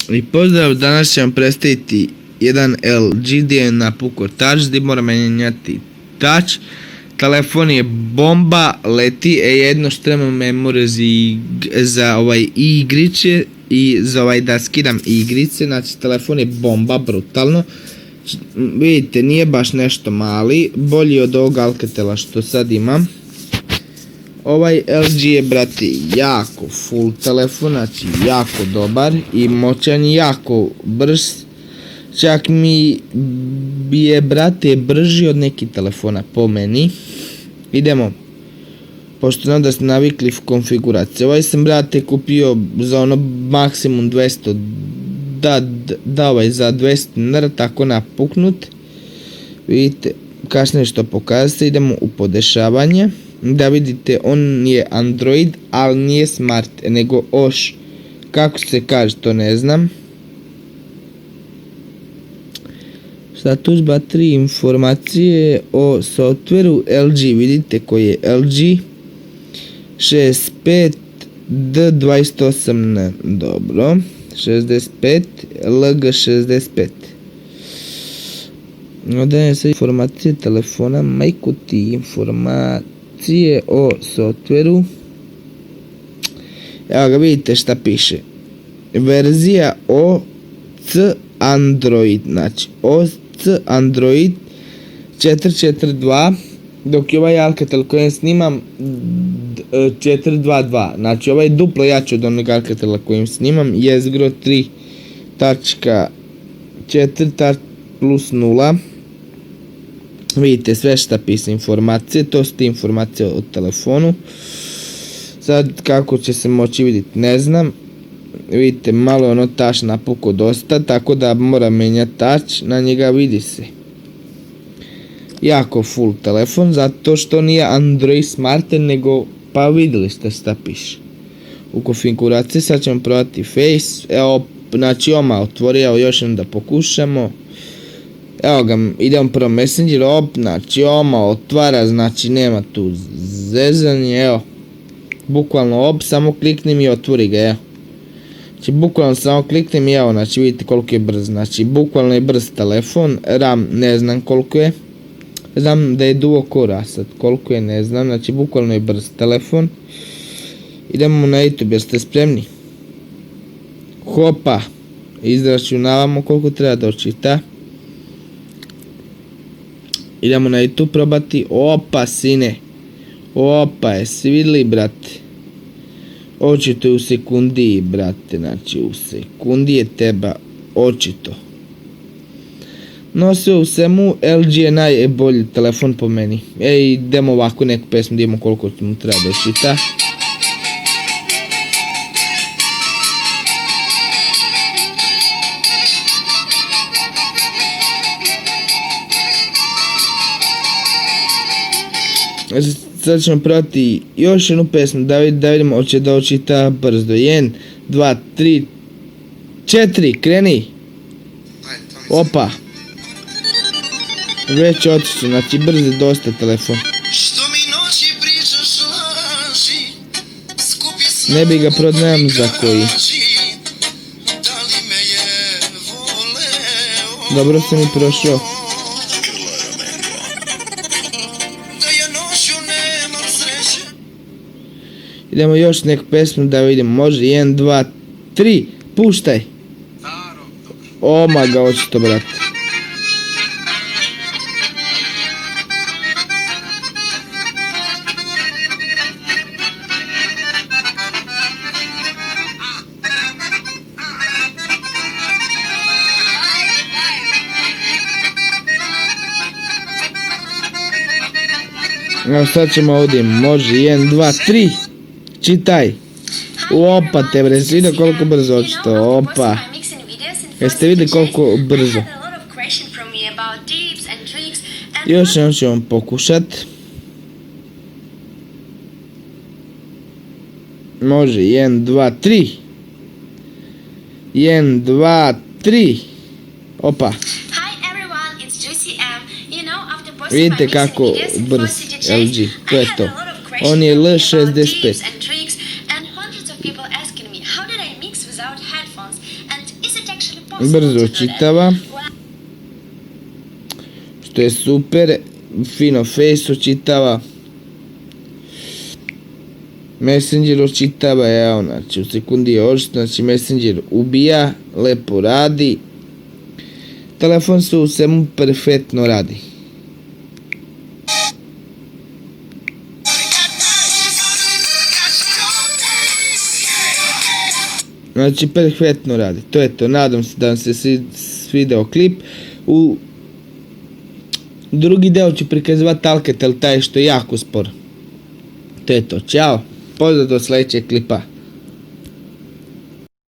I pozdrav, danas ćemo predstaviti jedan LG gdje je napukao touch, gdje mora menjati touch. Telefon je bomba, leti, jedno što treba memore za igrice i za da skidam igrice, znači telefon je bomba, brutalno. Vidite, nije baš nešto mali, bolji od ovog Alcatela što sad imam. Ovaj LG je, brati, jako full telefon, znači jako dobar i moćan, jako brz. Čak mi je, brate, brži od nekih telefona po meni. Idemo, pošto znam da ste navikli konfiguracije. Ovaj sam, brate, kupio za ono maksimum 200, da ovaj za 200 dinara, tako napuknut. Vidite, kasnije što pokazati, idemo u podešavanje. Da vidite, on je Android, ali nije smart, nego OŠ. Kako se kaže, to ne znam. Status baterije, informacije o softveru LG, vidite koji je LG 65 D28N, dobro, 65 LG65. Ovdje je sve informacije telefona, majku ti, informacije o softveru. Evo ga, vidite šta piše. Verzija OC Android, znači OC Android 4.4.2, dok je ovaj Alcatel kojem snimam 4.2.2, znači ovaj duplo jači od onog Alcatela kojim snimam, Jezgro 3.4 plus 0. Vidite sve šta piše informacije, to su ti informacije o telefonu. Sad kako će se moći vidjeti ne znam. Vidite, malo ono touch napukao dosta, tako da moram menjati touch, na njega vidi se. Jako full telefon, zato što nije Android Smart, nego, pa vidjeli ste šta piše. U konfiguraciji sad ćemo probati Face, evo, znači otvorio, još jednom da pokušamo. Evo ga, idemo prvo Messenger, znači otvara, znači nema tu zezanje, evo. Bukvalno samo kliknem i otvori ga, evo. Znači bukvalno samo kliknem i evo, znači vidite koliko je brz, znači bukvalno je brz telefon, RAM ne znam koliko je, znam da je duo core, a sad koliko je ne znam, znači bukvalno je brz telefon. Idemo na YouTube, jer ste spremni? Hopa, izračunavamo koliko treba da očita. Idemo na YouTube probati, opa sine, opa, jesi vidjeli, brate? Očito je u sekundi, brate, znači u sekundi je teba očito. No sve u svemu, LG je najbolji telefon po meni. Idemo ovako neku pesmu, da imamo koliko mu treba da čita. Sad ćemo probati još jednu pesmu, da vidimo hoće da očita brzo. 1, 2, 3, 4, kreni. Opa. Već otišće, znači brzo je dosta telefon. Ne bi ga prodajam za koji. Dobro sam i prošao. Idemo još neku pesmu da vidimo, može 1, 2, 3, puštaj. Oma ga očito, brate. Evo sad ćemo ovdje, može 1, 2, 3. Čitaj. Opa te bre, si vidio koliko brzo očito, opa. Jeste vidjeli koliko brzo. Još jednom ću vam pokušat. Može, 1, 2, 3. 1, 2, 3. Opa. Vidite kako brz LG, to je to. On je L65. Brzo čitava, što je super, fino Face očitava, Messenger očitava, evo, znači u sekundi još, znači Messenger ubija, lepo radi, telefon se u svemu perfektno radi. Znači perfektno radi, to je to, nadam se da vam se svideo klip. U drugi deo ću prikazivati Alcatel, taj što je jako spor. To je to, čao, pozdrav do sljedećeg klipa.